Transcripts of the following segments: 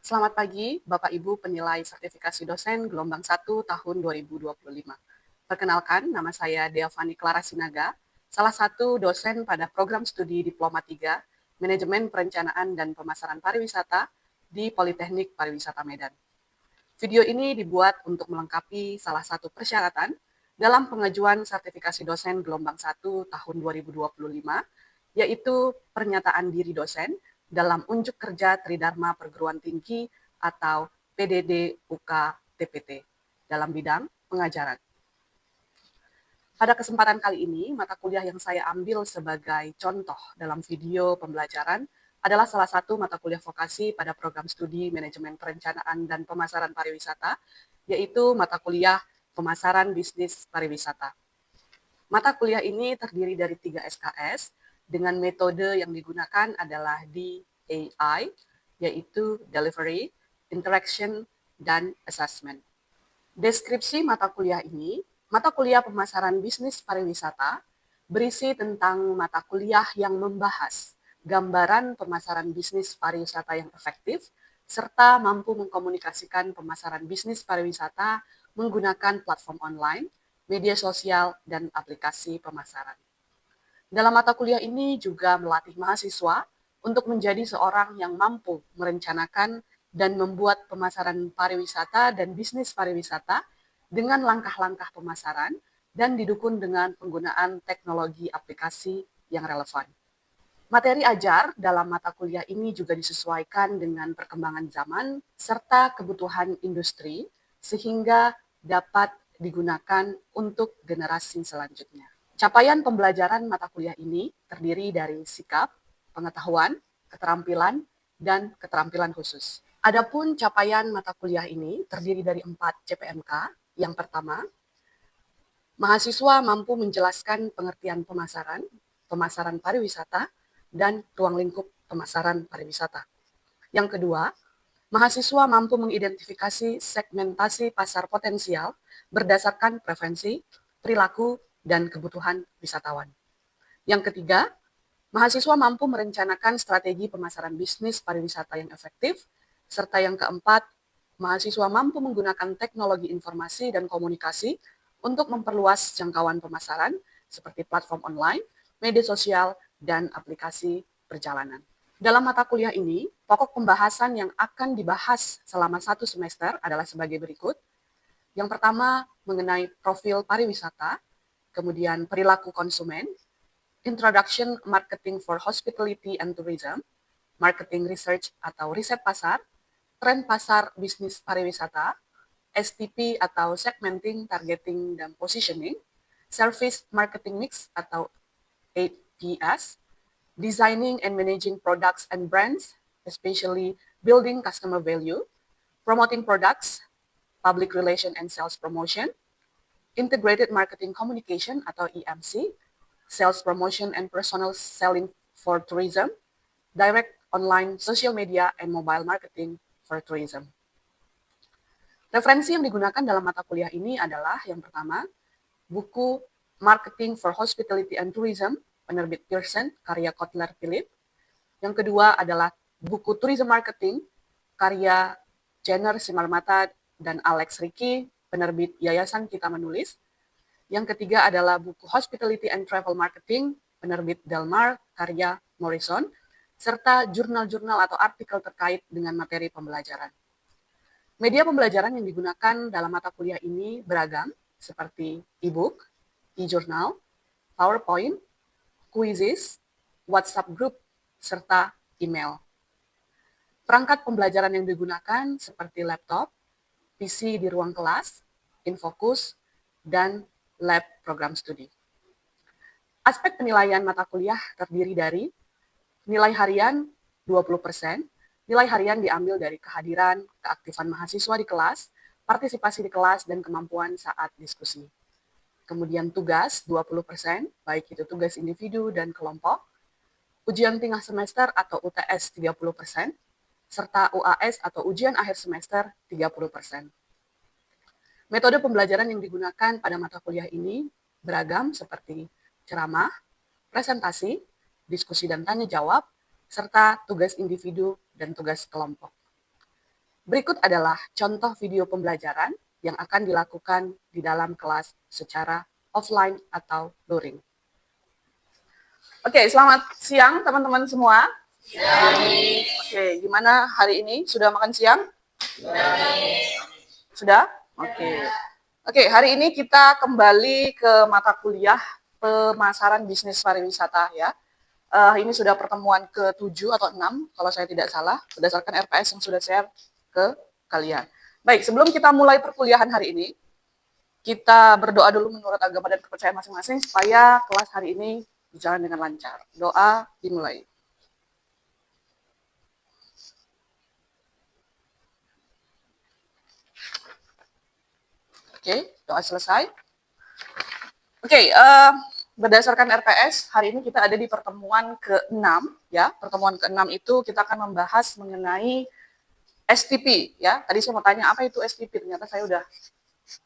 Selamat pagi, Bapak Ibu penilai sertifikasi dosen gelombang 1 tahun 2025. Perkenalkan, nama saya Deavani Clara Sinaga, salah satu dosen pada program studi Diploma 3, Manajemen Perencanaan dan Pemasaran Pariwisata di Politeknik Pariwisata Medan. Video ini dibuat untuk melengkapi salah satu persyaratan dalam pengajuan sertifikasi dosen gelombang 1 tahun 2025, yaitu pernyataan diri dosen dalam unjuk kerja Tridharma Perguruan Tinggi atau PDD UK TPT dalam bidang pengajaran. Pada kesempatan kali ini, mata kuliah yang saya ambil sebagai contoh dalam video pembelajaran adalah salah satu mata kuliah vokasi pada program studi Manajemen Perencanaan dan Pemasaran Pariwisata, yaitu mata kuliah Pemasaran Bisnis Pariwisata. Mata kuliah ini terdiri dari 3 SKS dengan metode yang digunakan adalah DAI, yaitu Delivery, Interaction, dan Assessment. Deskripsi mata kuliah ini, mata kuliah pemasaran bisnis pariwisata, berisi tentang mata kuliah yang membahas gambaran pemasaran bisnis pariwisata yang efektif, serta mampu mengkomunikasikan pemasaran bisnis pariwisata menggunakan platform online, media sosial, dan aplikasi pemasaran. Dalam mata kuliah ini juga melatih mahasiswa untuk menjadi seorang yang mampu merencanakan dan membuat pemasaran pariwisata dan bisnis pariwisata dengan langkah-langkah pemasaran dan didukung dengan penggunaan teknologi aplikasi yang relevan. Materi ajar dalam mata kuliah ini juga disesuaikan dengan perkembangan zaman serta kebutuhan industri sehingga dapat digunakan untuk generasi selanjutnya. Capaian pembelajaran mata kuliah ini terdiri dari sikap, pengetahuan, keterampilan, dan keterampilan khusus. Adapun capaian mata kuliah ini terdiri dari 4 CPMK. Yang pertama, mahasiswa mampu menjelaskan pengertian pemasaran, pemasaran pariwisata, dan ruang lingkup pemasaran pariwisata. Yang kedua, mahasiswa mampu mengidentifikasi segmentasi pasar potensial berdasarkan preferensi, perilaku, dan kebutuhan wisatawan. Yang ketiga, mahasiswa mampu merencanakan strategi pemasaran bisnis pariwisata yang efektif, serta yang keempat, mahasiswa mampu menggunakan teknologi informasi dan komunikasi untuk memperluas jangkauan pemasaran seperti platform online, media sosial, dan aplikasi perjalanan. Dalam mata kuliah ini, pokok pembahasan yang akan dibahas selama 1 semester adalah sebagai berikut. Yang pertama, mengenai profil pariwisata, kemudian perilaku konsumen, Introduction Marketing for Hospitality and Tourism, Marketing Research atau riset pasar, tren pasar bisnis pariwisata, STP atau Segmenting, Targeting, dan Positioning, Service Marketing Mix atau 8PS, Designing and Managing Products and Brands, especially Building Customer Value, Promoting Products, Public Relation and Sales Promotion, Integrated Marketing Communication atau EMC, Sales Promotion and Personal Selling for Tourism, Direct Online Social Media and Mobile Marketing for Tourism. Referensi yang digunakan dalam mata kuliah ini adalah yang pertama, buku Marketing for Hospitality and Tourism, penerbit Pearson, karya Kotler Philip. Yang kedua adalah buku Tourism Marketing, karya Jenner Simarmata dan Alex Ricky, penerbit Yayasan Kita Menulis. Yang ketiga adalah buku Hospitality and Travel Marketing, penerbit Delmar, karya Morrison, serta jurnal-jurnal atau artikel terkait dengan materi pembelajaran. Media pembelajaran yang digunakan dalam mata kuliah ini beragam, seperti e-book, e-journal, PowerPoint, quizzes, WhatsApp group, serta email. Perangkat pembelajaran yang digunakan seperti laptop, PC di ruang kelas, Infocus, dan lab program studi. Aspek penilaian mata kuliah terdiri dari nilai harian 20%, nilai harian diambil dari kehadiran, keaktifan mahasiswa di kelas, partisipasi di kelas, dan kemampuan saat diskusi. Kemudian tugas 20%, baik itu tugas individu dan kelompok, ujian tengah semester atau UTS 30%, serta UAS atau ujian akhir semester 30%. Metode pembelajaran yang digunakan pada mata kuliah ini beragam seperti ceramah, presentasi, diskusi dan tanya jawab, serta tugas individu dan tugas kelompok. Berikut adalah contoh video pembelajaran yang akan dilakukan di dalam kelas secara offline atau luring. Oke, selamat siang teman-teman semua. Oke, gimana hari ini? Sudah makan siang? Sudah? Oke, hari ini kita kembali ke mata kuliah pemasaran bisnis pariwisata ya. Ini sudah pertemuan ke-7 atau 6 kalau saya tidak salah berdasarkan RPS yang sudah share ke kalian. Baik, sebelum kita mulai perkuliahan hari ini, kita berdoa dulu menurut agama dan kepercayaan masing-masing supaya kelas hari ini berjalan dengan lancar. Doa dimulai. Oke, doa selesai. Oke, berdasarkan RPS, hari ini kita ada di pertemuan ke-6 ya. Pertemuan ke-6 itu kita akan membahas mengenai STP ya. Tadi saya mau tanya apa itu STP, ternyata saya udah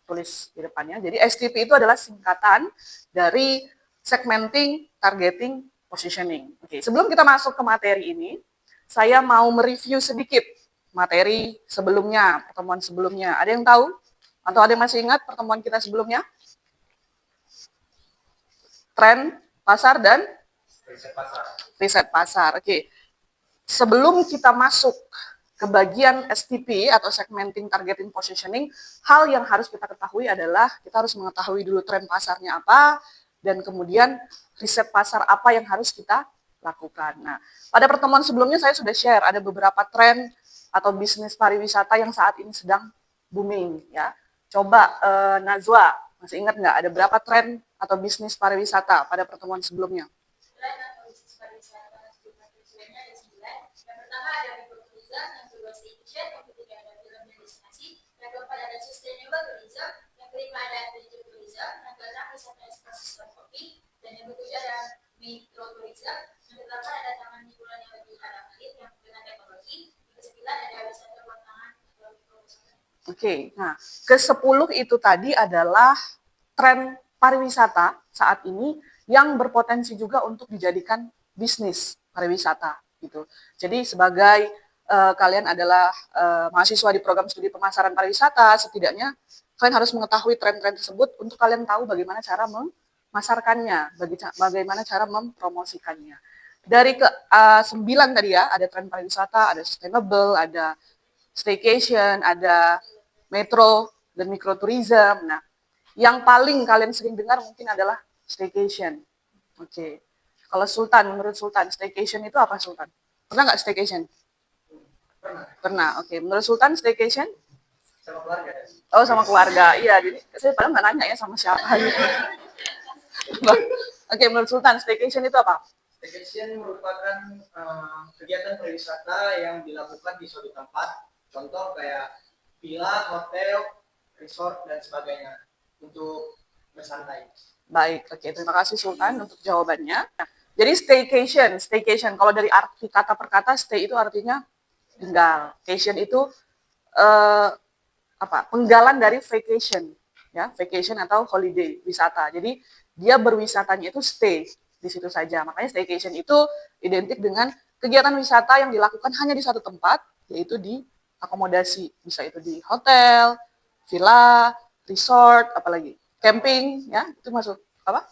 tulis di depannya. Jadi STP itu adalah singkatan dari segmenting, targeting, positioning. Oke, sebelum kita masuk ke materi ini, saya mau mereview sedikit materi sebelumnya, pertemuan sebelumnya. Ada yang tahu? Atau ada yang masih ingat pertemuan kita sebelumnya? Tren pasar dan riset pasar. Oke. Sebelum kita masuk ke bagian STP atau segmenting, targeting, positioning, hal yang harus kita ketahui adalah kita harus mengetahui dulu tren pasarnya apa dan kemudian riset pasar apa yang harus kita lakukan. Nah, pada pertemuan sebelumnya saya sudah share ada beberapa tren atau bisnis pariwisata yang saat ini sedang booming ya. Coba Najwa, masih ingat nggak ada berapa tren atau bisnis pariwisata pada pertemuan sebelumnya? Tren atau bisnis pariwisata trennya ada 9. Yang pertama ada tourism, yang kedua staycation, yang ketiga ada film dan destinasi, yang keempat ada sustainable tourism, yang kelima ada adventure tourism, yang keenam wisata ekosistem kopi, dan yang ketujuh ada micro tourism, yang kedelapan ada taman hiburan yang lebih adaptif yang dengan teknologi, yang kesembilan ada wisata tantangan atau mikrowisata. Oke, nah ke-10 itu tadi adalah tren pariwisata saat ini yang berpotensi juga untuk dijadikan bisnis pariwisata gitu. Jadi sebagai kalian adalah mahasiswa di program studi pemasaran pariwisata, setidaknya kalian harus mengetahui tren-tren tersebut untuk kalian tahu bagaimana cara memasarkannya, bagaimana cara mempromosikannya. Dari ke-9 tadi ya, ada tren pariwisata, ada sustainable, ada staycation, ada metro dan mikrotourism. Nah, yang paling kalian sering dengar mungkin adalah staycation. Oke. Kalau Sultan, menurut Sultan, staycation itu apa Sultan? Pernah nggak staycation? Pernah. Oke. Menurut Sultan, staycation? Sama keluarga. Oh, sama keluarga. Iya, jadi saya padahal nggak nanya ya sama siapa. Oke, menurut Sultan, staycation itu apa? Staycation merupakan kegiatan pariwisata yang dilakukan di suatu tempat, contoh kayak villa, hotel, resort, dan sebagainya, untuk bersantai. Baik, oke. Terima kasih Sultan untuk jawabannya. Jadi staycation. Kalau dari arti kata per kata, stay itu artinya tinggal. Cation itu penggalan dari vacation, ya, vacation atau holiday, wisata. Jadi dia berwisatanya itu stay di situ saja. Makanya staycation itu identik dengan kegiatan wisata yang dilakukan hanya di satu tempat, yaitu di akomodasi. Bisa itu di hotel, villa, resort, apalagi camping, ya, itu masuk apa?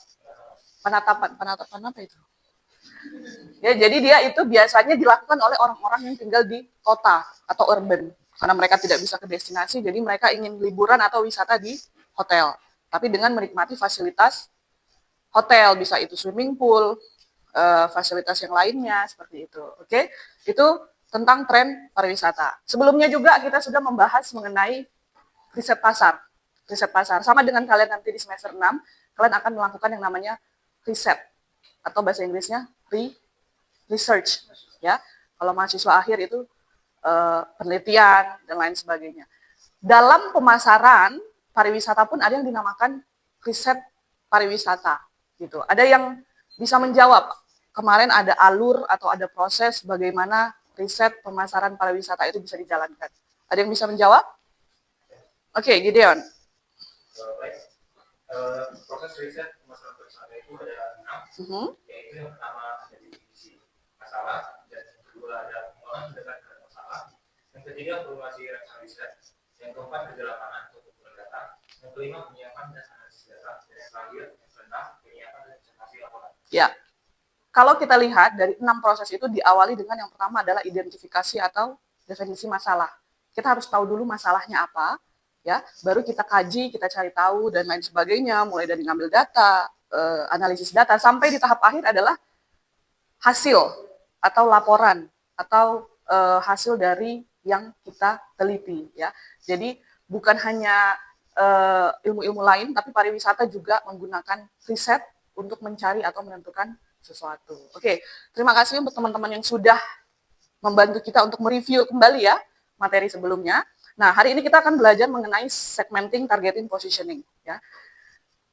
Penatapan apa itu? Ya, jadi dia itu biasanya dilakukan oleh orang-orang yang tinggal di kota atau urban. Karena mereka tidak bisa ke destinasi, jadi mereka ingin liburan atau wisata di hotel. Tapi dengan menikmati fasilitas hotel, bisa itu swimming pool, fasilitas yang lainnya, seperti itu. Oke, itu tentang tren pariwisata. Sebelumnya juga kita sudah membahas mengenai riset pasar. Riset pasar, sama dengan kalian nanti di semester 6, kalian akan melakukan yang namanya riset, atau bahasa Inggrisnya research. Ya, kalau mahasiswa akhir itu penelitian dan lain sebagainya. Dalam pemasaran pariwisata pun ada yang dinamakan riset pariwisata gitu. Ada yang bisa menjawab. Kemarin ada alur atau ada proses bagaimana riset pemasaran pariwisata itu bisa dijalankan. Ada yang bisa menjawab? Oke, Gideon. Proses riset pemasaran pariwisata itu ada 6, yaitu yang pertama ada definisi masalah, dan yang kedua ada pengembangan dengan masalah, yang ketiga, formulasi rencana riset. Yang keempat, kerja lapangan untuk pengumpulan data. Yang kelima, penyiapan dan analisis data. Dan yang terakhir, yang keenam, penyiapan dan presentasi laporan. Ya, kalau kita lihat dari 6 proses itu diawali dengan yang pertama adalah identifikasi atau definisi masalah. Kita harus tahu dulu masalahnya apa, ya, baru kita kaji, kita cari tahu dan lain sebagainya, mulai dari ngambil data, analisis data, sampai di tahap akhir adalah hasil atau laporan atau hasil dari yang kita teliti, ya. Jadi bukan hanya ilmu-ilmu lain, tapi pariwisata juga menggunakan riset untuk mencari atau menentukan sesuatu. Oke, terima kasih untuk teman-teman yang sudah membantu kita untuk mereview kembali ya materi sebelumnya. Nah, hari ini kita akan belajar mengenai segmenting, targeting, positioning. Ya.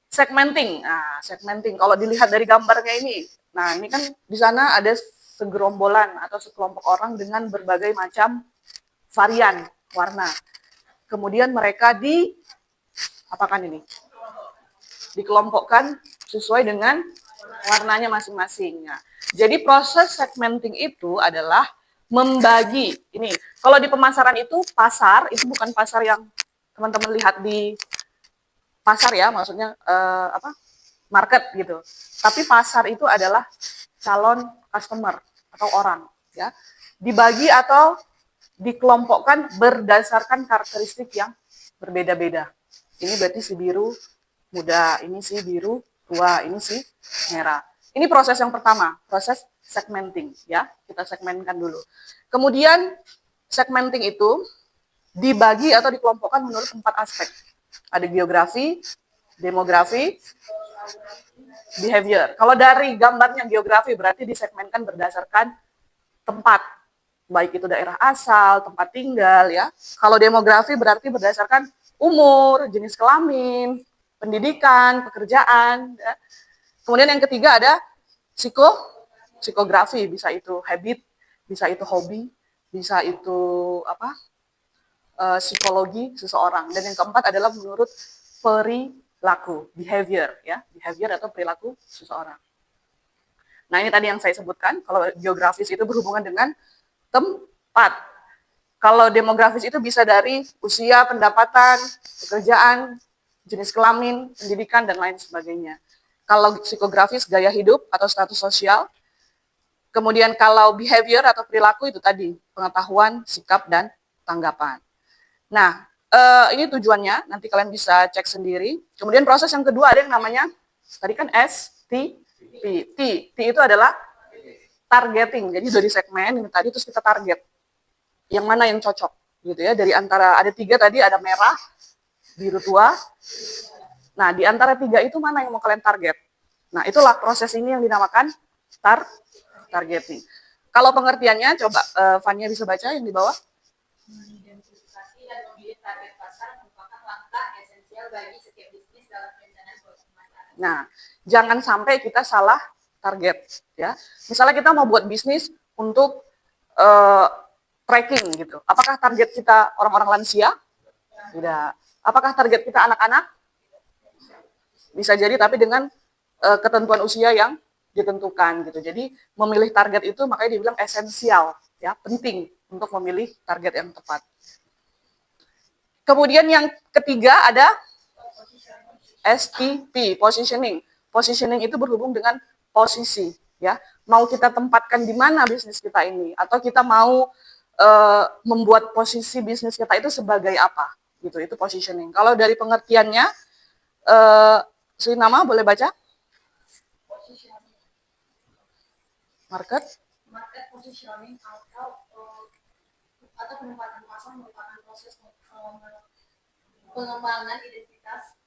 Segmenting, segmenting. Kalau dilihat dari gambarnya ini, nah ini kan di sana ada segerombolan atau sekelompok orang dengan berbagai macam varian warna. Kemudian mereka apakan ini? Dikelompokkan sesuai dengan warnanya masing-masing. Nah, jadi proses segmenting itu adalah membagi. Ini kalau di pemasaran itu pasar itu bukan pasar yang teman-teman lihat di pasar ya, maksudnya market gitu. Tapi pasar itu adalah calon customer atau orang ya. Dibagi atau dikelompokkan berdasarkan karakteristik yang berbeda-beda. Ini berarti si biru muda, ini si biru tua, ini si merah. Ini proses yang pertama, proses segmenting ya. Kita segmentkan dulu. Kemudian segmenting itu dibagi atau dikelompokkan menurut 4 aspek. Ada geografi, demografi, behavior. Kalau dari gambarnya geografi berarti disegmenkan berdasarkan tempat, baik itu daerah asal, tempat tinggal ya. Kalau demografi berarti berdasarkan umur, jenis kelamin, pendidikan, pekerjaan. Ya. Kemudian yang ketiga ada psikografi, bisa itu habit, bisa itu hobi, bisa itu psikologi seseorang. Dan yang keempat adalah menurut perilaku, behavior ya, behavior atau perilaku seseorang. Nah ini tadi yang saya sebutkan, kalau geografis itu berhubungan dengan tempat. Kalau demografis itu bisa dari usia, pendapatan, pekerjaan, jenis kelamin, pendidikan, dan lain sebagainya. Kalau psikografis, gaya hidup atau status sosial. Kemudian kalau behavior atau perilaku itu tadi, pengetahuan, sikap, dan tanggapan. Nah, ini tujuannya, nanti kalian bisa cek sendiri. Kemudian proses yang kedua ada yang namanya, tadi kan S, T, P. T itu adalah targeting. Jadi dari segmen ini tadi terus kita target. Yang mana yang cocok gitu ya. Dari antara ada 3 tadi, ada merah, biru tua. Nah, di antara 3 itu mana yang mau kalian target? Nah, itulah proses ini yang dinamakan targeting. Kalau pengertiannya coba Fania bisa baca yang di bawah. Mengidentifikasi dan memilih target pasar merupakan langkah esensial bagi setiap bisnis dalam perencanaan pemasaran. Nah, jangan sampai kita salah target ya. Misalnya kita mau buat bisnis untuk tracking gitu. Apakah target kita orang-orang lansia? Tidak. Apakah target kita anak-anak? Bisa jadi tapi dengan ketentuan usia yang ditentukan gitu. Jadi memilih target itu makanya dibilang esensial ya, penting untuk memilih target yang tepat. Kemudian yang ketiga ada STP, positioning. Positioning itu berhubung dengan posisi ya. Mau kita tempatkan di mana bisnis kita ini atau kita mau membuat posisi bisnis kita itu sebagai apa gitu, itu positioning. Kalau dari pengertiannya nama boleh baca? Market Positioning atau penempatan pasar merupakan proses pengembangan identitas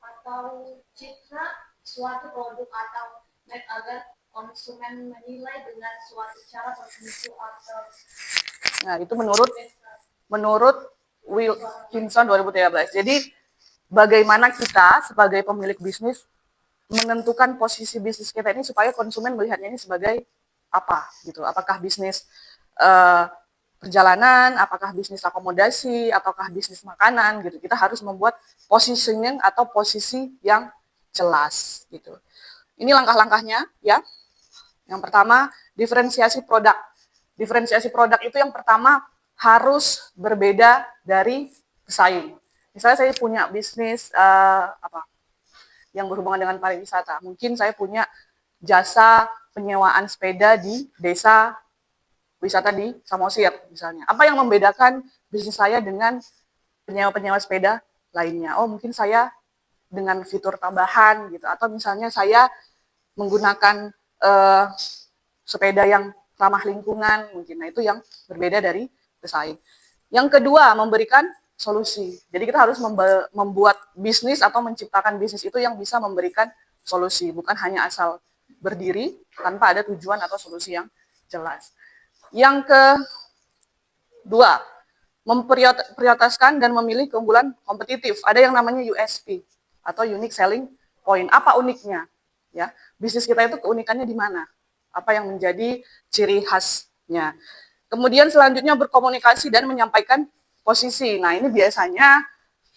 atau citra suatu produk atau make agar konsumen menilai dengan suatu cara tertentu atau. Nah, itu menurut Wilkinson 2013. Jadi bagaimana kita sebagai pemilik bisnis menentukan posisi bisnis kita ini supaya konsumen melihatnya ini sebagai apa gitu. Apakah bisnis perjalanan, apakah bisnis akomodasi, ataukah bisnis makanan gitu. Kita harus membuat positioning atau posisi yang jelas gitu. Ini langkah-langkahnya ya. Yang pertama, diferensiasi produk. Diferensiasi produk itu yang pertama harus berbeda dari pesaing. Misalnya saya punya bisnis yang berhubungan dengan pariwisata. Mungkin saya punya jasa penyewaan sepeda di desa wisata di Samosir misalnya. Apa yang membedakan bisnis saya dengan penyewa-penyewa sepeda lainnya? Oh, mungkin saya dengan fitur tambahan gitu, atau misalnya saya menggunakan sepeda yang ramah lingkungan mungkin. Nah, itu yang berbeda dari pesaing. Yang kedua, memberikan solusi. Jadi kita harus membuat bisnis atau menciptakan bisnis itu yang bisa memberikan solusi, bukan hanya asal berdiri tanpa ada tujuan atau solusi yang jelas. Yang kedua, memprioritaskan dan memilih keunggulan kompetitif. Ada yang namanya USP atau Unique Selling Point. Apa uniknya? Ya, bisnis kita itu keunikannya di mana? Apa yang menjadi ciri khasnya? Kemudian selanjutnya berkomunikasi dan menyampaikan posisi. Nah, ini biasanya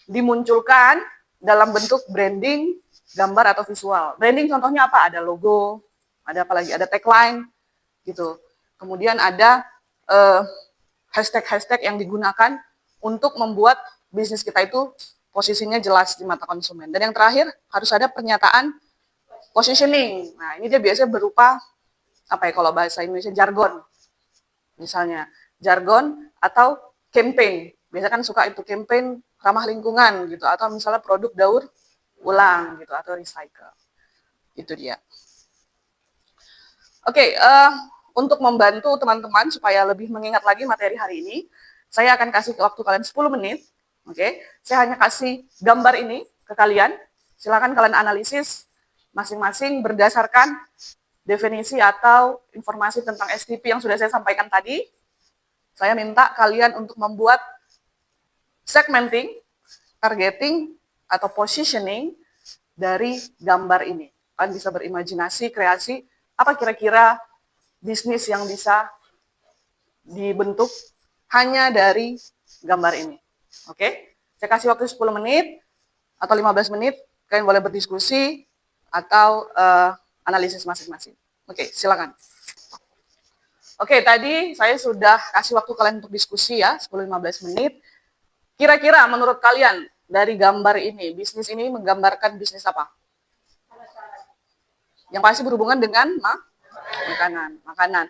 dimunculkan dalam bentuk branding, gambar atau visual. Branding contohnya apa? Ada logo, ada apa lagi? Ada tagline, gitu. Kemudian ada hashtag-hashtag yang digunakan untuk membuat bisnis kita itu posisinya jelas di mata konsumen. Dan yang terakhir harus ada pernyataan positioning. Nah, ini dia biasanya berupa apa ya kalau bahasa Indonesia jargon. Misalnya jargon atau campaign. Biasanya kan suka itu campaign ramah lingkungan gitu, atau misalnya produk daur ulang gitu, atau recycle. Itu dia. Oke, untuk membantu teman-teman supaya lebih mengingat lagi materi hari ini, saya akan kasih waktu kalian 10 menit. Oke, saya hanya kasih gambar ini ke kalian. Silakan kalian analisis masing-masing berdasarkan definisi atau informasi tentang STP yang sudah saya sampaikan tadi. Saya minta kalian untuk membuat segmenting, targeting, atau positioning dari gambar ini. Kalian bisa berimajinasi, kreasi, apa kira-kira bisnis yang bisa dibentuk hanya dari gambar ini. Oke? Saya kasih waktu 10 menit atau 15 menit, kalian boleh berdiskusi atau analisis masing-masing. Oke, silakan. Oke, tadi saya sudah kasih waktu kalian untuk diskusi ya, 10-15 menit. Kira-kira menurut kalian dari gambar ini, bisnis ini menggambarkan bisnis apa? Yang pasti berhubungan dengan makanan.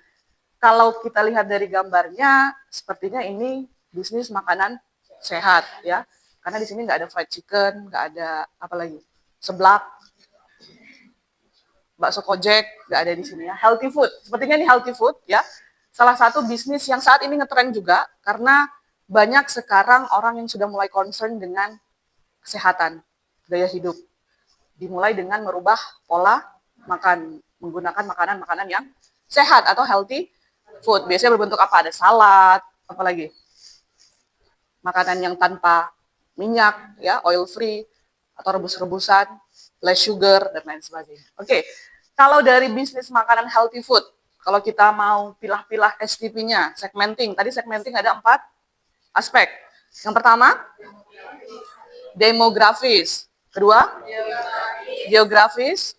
Kalau kita lihat dari gambarnya, sepertinya ini bisnis makanan sehat ya. Karena di sini nggak ada fried chicken, nggak ada apa lagi, seblak, bakso kojek, nggak ada di sini ya. Healthy food, sepertinya ini healthy food ya. Salah satu bisnis yang saat ini ngetren juga karena banyak sekarang orang yang sudah mulai concern dengan kesehatan, gaya hidup. Dimulai dengan merubah pola makan, menggunakan makanan-makanan yang sehat atau healthy food. Biasanya berbentuk apa? Ada salad, apalagi makanan yang tanpa minyak, ya, oil free, atau rebus-rebusan, less sugar, dan lain sebagainya. Oke, kalau dari bisnis makanan healthy food, kalau kita mau pilah-pilah STP-nya, segmenting. Tadi segmenting ada 4 aspek. Yang pertama, demografis. Kedua, geografis,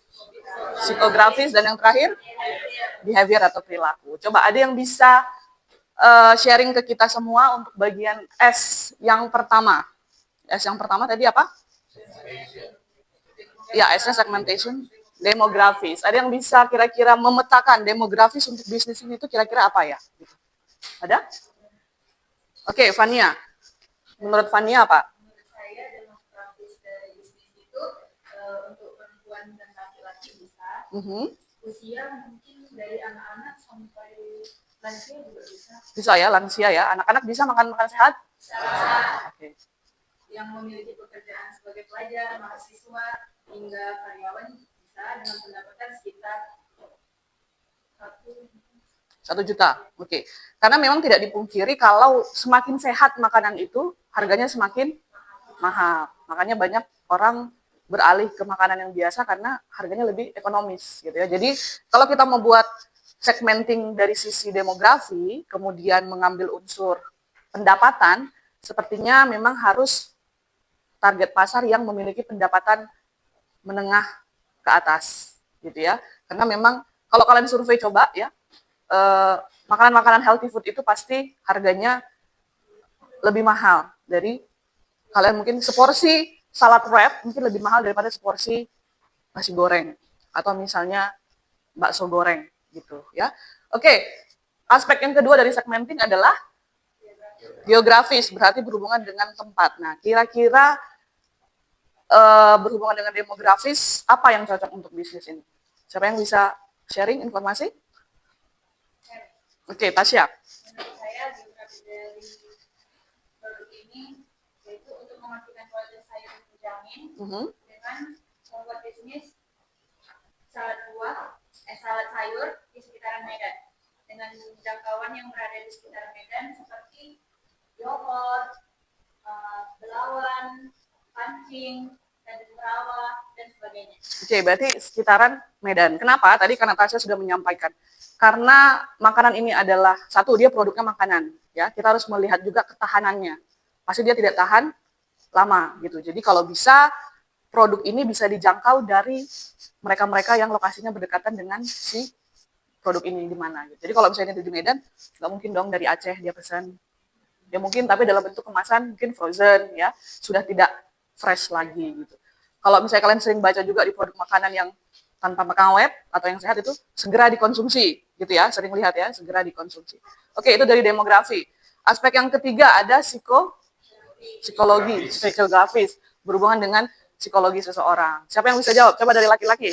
psikografis, dan yang terakhir, behavior atau perilaku. Coba ada yang bisa sharing ke kita semua untuk bagian S yang pertama. S yang pertama tadi apa? Ya, S-nya segmentation, demografis. Ada yang bisa kira-kira memetakan demografis untuk bisnis ini itu kira-kira apa ya? Ada? Oke, Fania. Menurut Fania apa? Menurut saya demografis dari bisnis itu untuk perempuan dan laki-laki bisa. Usia mungkin dari anak-anak sampai lansia juga bisa. Bisa ya, lansia ya. Anak-anak bisa makan sehat? Bisa. Oke. Yang memiliki pekerjaan sebagai pelajar, mahasiswa, hingga karyawan bisa dengan pendapatan sekitar 1 juta. Oke. Karena memang tidak dipungkiri kalau semakin sehat makanan itu, harganya semakin mahal. Makanya banyak orang beralih ke makanan yang biasa karena harganya lebih ekonomis gitu ya. Jadi kalau kita membuat segmenting dari sisi demografi, kemudian mengambil unsur pendapatan, sepertinya memang harus target pasar yang memiliki pendapatan menengah ke atas gitu ya. Karena memang kalau kalian survei coba ya, makanan-makanan healthy food itu pasti harganya lebih mahal dari kalian mungkin seporsi salad wrap mungkin lebih mahal daripada seporsi nasi goreng atau misalnya bakso goreng gitu ya. Oke, aspek yang kedua dari segmenting adalah geografis, berarti berhubungan dengan tempat. Nah, kira-kira berhubungan dengan demografis, apa yang cocok untuk bisnis ini? Siapa yang bisa sharing informasi? Oke, Tasya. Menurut saya geografi dari produk ini yaitu untuk memastikan kualitas sayur terjamin dengan membuat bisnis salad sayur di sekitaran Medan dengan jangkauan yang berada di sekitar Medan seperti Johor, Belawan, Pancing, Tanjung Rawa, dan sebagainya. Oke, berarti sekitaran Medan. Kenapa? Tadi karena Tasya sudah menyampaikan. Karena makanan ini adalah, satu, dia produknya makanan. Ya, kita harus melihat juga ketahanannya. Pasti dia tidak tahan lama gitu. Jadi kalau bisa, produk ini bisa dijangkau dari mereka-mereka yang lokasinya berdekatan dengan si produk ini di mana. Gitu. Jadi kalau misalnya di Medan, nggak mungkin dong dari Aceh dia pesan. Ya mungkin, tapi dalam bentuk kemasan mungkin frozen ya, sudah tidak fresh lagi gitu. Kalau misalnya kalian sering baca juga di produk makanan yang tanpa pengawet atau yang sehat itu segera dikonsumsi gitu ya, sering lihat ya, segera dikonsumsi. Oke, itu dari demografi. Aspek yang ketiga ada psikologi, psikografis, berhubungan dengan psikologi seseorang. Siapa yang bisa jawab? Coba dari laki-laki.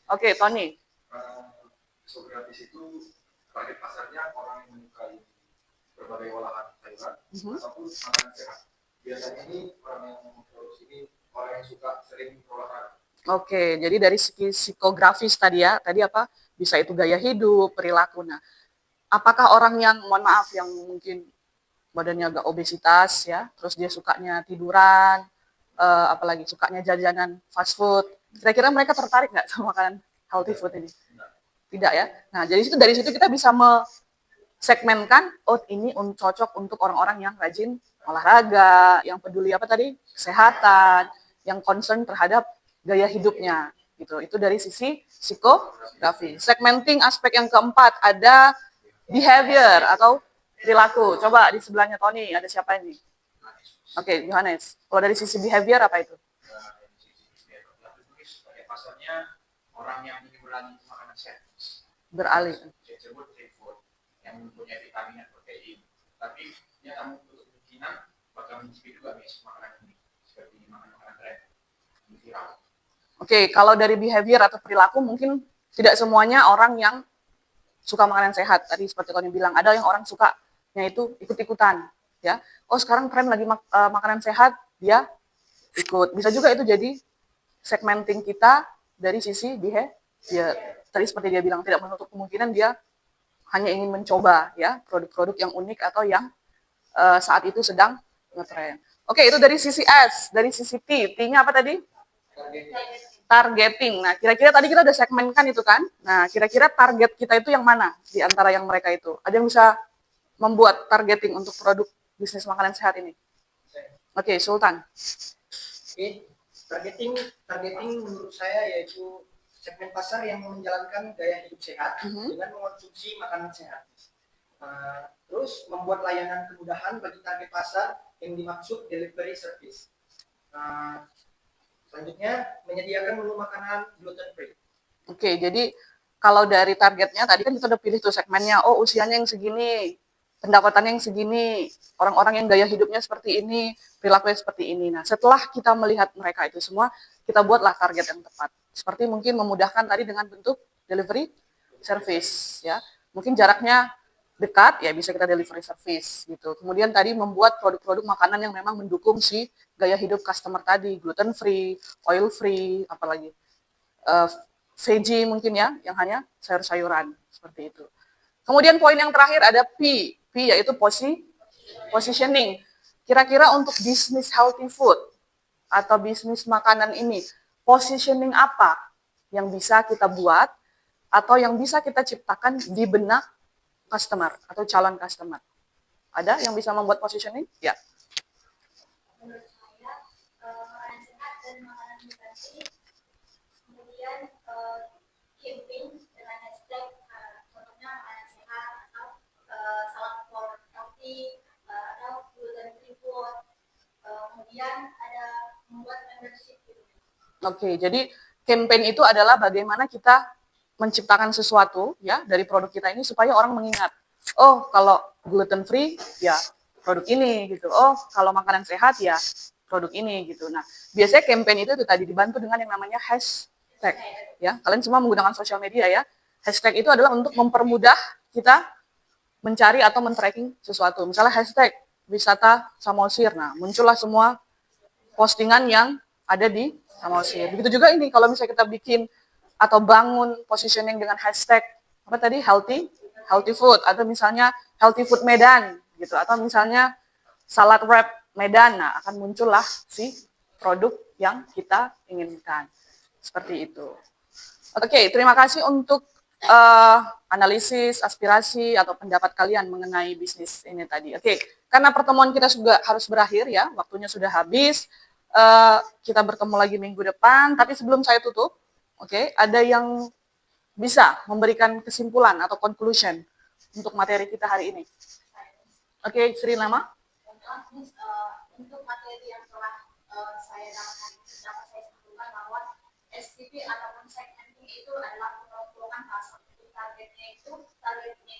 Oke, Tony. Psikografis itu target pasarnya orang yang menyukai berbagai olahan sayuran ataupun makanan sehat. Biasanya ini orang yang memproduksi ini orang yang suka sering berolahraga. Oke, jadi dari segi psikografis tadi ya, tadi apa? Bisa itu gaya hidup, perilaku. Nah, apakah orang yang, mohon maaf, yang mungkin badannya agak obesitas ya, terus dia sukanya tiduran, apalagi sukanya jajanan fast food, kira-kira mereka tertarik nggak sama makanan healthy food ini? Tidak ya. Nah, jadi dari situ kita bisa segmenkan, oh ini cocok untuk orang-orang yang rajin olahraga, yang peduli apa tadi, kesehatan, yang concern terhadap gaya hidupnya gitu. Itu dari sisi psikografi. Segmenting aspek yang keempat ada behavior atau perilaku. Coba di sebelahnya Tony ada siapa ini? Oke, Johannes. Kalau dari sisi behavior apa itu? Pasarnya orang yang ingin beralih ke makanan sehat. Beralih. Disebut food yang mempunyai vitamin dan protein. Tapi dia tak menutup kemungkinan bakal mencicipi juga makanan ini seperti makanan tren viral. Oke, kalau dari behavior atau perilaku mungkin tidak semuanya orang yang suka makanan sehat. Tadi seperti Tony bilang, ada yang orang sukanya itu ikut-ikutan, ya. Oh, sekarang tren lagi makanan sehat, dia ikut. Bisa juga itu jadi segmenting kita dari sisi behavior. Tadi seperti dia bilang, tidak menutup kemungkinan dia hanya ingin mencoba ya produk-produk yang unik atau yang saat itu sedang ngetren. Oke, itu dari sisi S, dari sisi T. T-nya apa tadi? Targeting. Nah, kira-kira tadi kita udah segmenkan itu kan? Nah, kira-kira target kita itu yang mana di antara yang mereka itu? Ada yang bisa membuat targeting untuk produk bisnis makanan sehat ini? Oke, Sultan. Oke, targeting menurut saya yaitu segmen pasar yang menjalankan gaya hidup sehat dengan mengonsumsi makanan sehat. Terus membuat layanan kemudahan bagi target pasar yang dimaksud delivery service. Selanjutnya, menyediakan menu makanan gluten free. Oke, jadi kalau dari targetnya tadi kan kita udah pilih tuh segmennya. Oh, usianya yang segini, pendapatannya yang segini, orang-orang yang gaya hidupnya seperti ini, perilakunya seperti ini. Nah, setelah kita melihat mereka itu semua, kita buatlah target yang tepat. Seperti mungkin memudahkan tadi dengan bentuk delivery service, ya. Mungkin jaraknya dekat, ya bisa kita delivery service gitu. Kemudian tadi membuat produk-produk makanan yang memang mendukung si gaya hidup customer tadi, gluten free, oil free, apalagi veggie mungkin ya, yang hanya sayur-sayuran seperti itu. Kemudian poin yang terakhir ada P yaitu positioning. Kira-kira untuk bisnis healthy food atau bisnis makanan ini, positioning apa yang bisa kita buat atau yang bisa kita ciptakan di benak customer atau calon customer? Ada yang bisa membuat positioning? Ya. Menurut saya, makanan sehat dan makanan nutrisi, kemudian campaign dengan hashtag contohnya makanan sehat atau salad for healthy atau gluten free kemudian ada membuat membership gitu. Oke, jadi campaign itu adalah bagaimana kita menciptakan sesuatu ya dari produk kita ini supaya orang mengingat, oh kalau gluten free ya produk ini gitu, oh kalau makanan sehat ya produk ini gitu. Nah, biasanya campaign itu tadi dibantu dengan yang namanya hashtag ya. Kalian semua menggunakan sosial media ya. Hashtag itu adalah untuk mempermudah kita mencari atau men-tracking sesuatu. Misalnya hashtag wisata Samosir. Nah, muncullah semua postingan yang ada di Samosir. Begitu juga ini, kalau misalnya kita bikin atau bangun positioning dengan hashtag apa tadi, healthy food, atau misalnya healthy food Medan gitu, atau misalnya salad wrap Medan, nah akan muncullah si produk yang kita inginkan. Seperti itu. Oke, terima kasih untuk analisis, aspirasi, atau pendapat kalian mengenai bisnis ini tadi. Oke, karena pertemuan kita juga harus berakhir ya, waktunya sudah habis. Kita bertemu lagi minggu depan, tapi sebelum saya tutup, oke, ada yang bisa memberikan kesimpulan atau conclusion untuk materi kita hari ini. Oke, Sri Nama. Untuk materi yang telah saya dapatkan, dapat saya simpulkan bahwa STP ataupun segmenting itu adalah pengelompokan pasar. Targetnya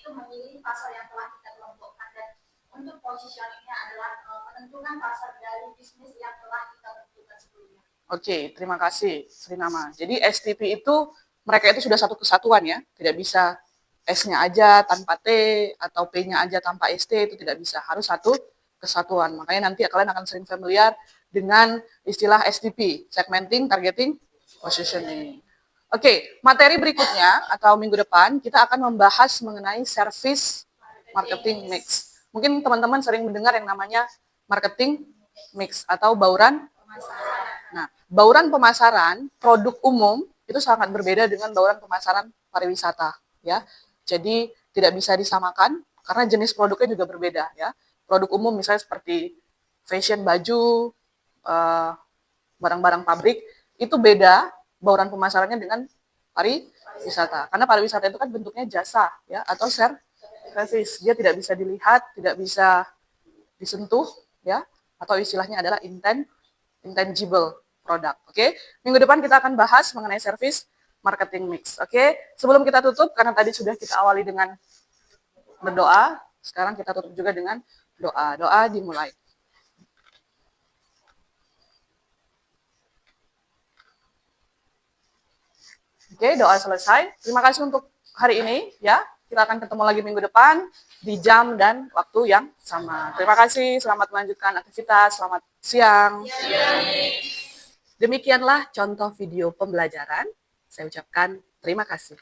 itu memilih pasar yang telah kita kelompokkan, dan untuk positioningnya adalah menentukan pasar dari bisnis yang telah kita tentukan sebelumnya. Oke, terima kasih Sri Nama. Jadi STP itu mereka itu sudah satu kesatuan ya, tidak bisa S-nya aja tanpa T atau P-nya aja tanpa ST, itu tidak bisa, harus satu kesatuan. Makanya nanti kalian akan sering familiar dengan istilah STP, segmenting, targeting, positioning. Oke, materi berikutnya atau minggu depan kita akan membahas mengenai service marketing mix. Mungkin teman-teman sering mendengar yang namanya marketing mix atau bauran. Nah, bauran pemasaran produk umum itu sangat berbeda dengan bauran pemasaran pariwisata, ya. Jadi tidak bisa disamakan karena jenis produknya juga berbeda, ya. Produk umum misalnya seperti fashion, baju, barang-barang pabrik itu beda bauran pemasarannya dengan pariwisata. Karena pariwisata itu kan bentuknya jasa, ya, atau service. Dia tidak bisa dilihat, tidak bisa disentuh, ya, atau istilahnya adalah intangible product. Oke, minggu depan kita akan bahas mengenai service marketing mix. Oke, sebelum kita tutup, karena tadi sudah kita awali dengan berdoa, sekarang kita tutup juga dengan doa. Doa dimulai. Oke, doa selesai. Terima kasih untuk hari ini, ya. Kita akan ketemu lagi minggu depan di jam dan waktu yang sama. Terima kasih, selamat melanjutkan aktivitas, selamat siang. Demikianlah contoh video pembelajaran. Saya ucapkan terima kasih.